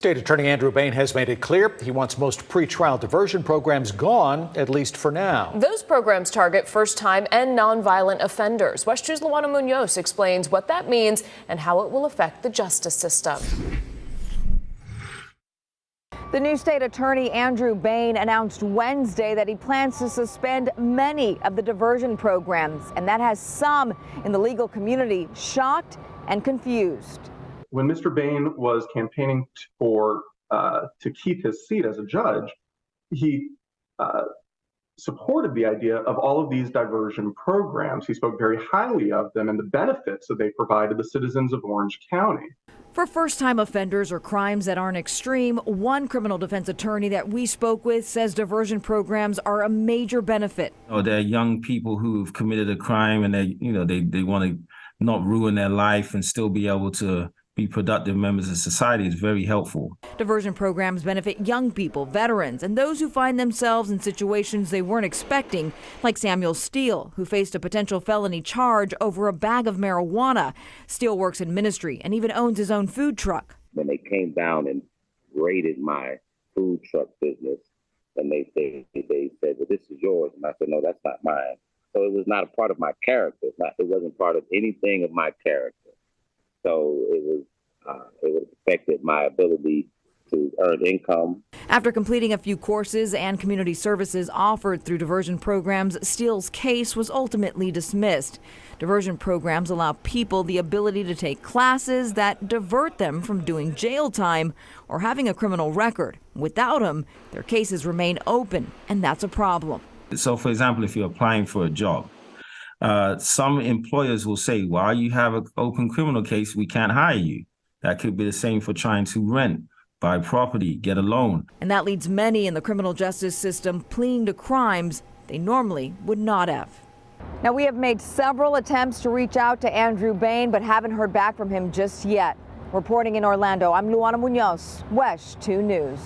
State Attorney Andrew Bain has made it clear he wants most pretrial diversion programs gone, at least for now. Those programs target first-time and nonviolent offenders. WESH 2's Luana Munoz explains what that means and how it will affect the justice system. The new state attorney Andrew Bain announced Wednesday that he plans to suspend many of the diversion programs, and that has some in the legal community shocked and confused. When Mr. Bain was campaigning to keep his seat as a judge, he supported the idea of all of these diversion programs. He spoke very highly of them and the benefits that they provided the citizens of Orange County. For first-time offenders or crimes that aren't extreme, one criminal defense attorney that we spoke with says diversion programs are a major benefit. They're young people who've committed a crime and they want to not ruin their life and still be able to be productive members of society. Is very helpful. Diversion programs benefit young people, veterans, and those who find themselves in situations they weren't expecting, like Samuel Steele, who faced a potential felony charge over a bag of marijuana. Steele works in ministry and even owns his own food truck. When they came down and raided my food truck business, and they said, well, this is yours. And I said, no, that's not mine. So it was not a part of my character. It wasn't part of anything of my character. So it affected my ability to earn income. After completing a few courses and community services offered through diversion programs, Steele's case was ultimately dismissed. Diversion programs allow people the ability to take classes that divert them from doing jail time or having a criminal record. Without them, their cases remain open, and that's a problem. So, for example, if you're applying for a job, some employers will say, while you have an open criminal case, we can't hire you. That could be the same for trying to rent, buy property, get a loan. And that leads many in the criminal justice system pleading to crimes they normally would not have. Now, we have made several attempts to reach out to Andrew Bain, but haven't heard back from him just yet. Reporting in Orlando, I'm Luana Munoz, WESH 2 News.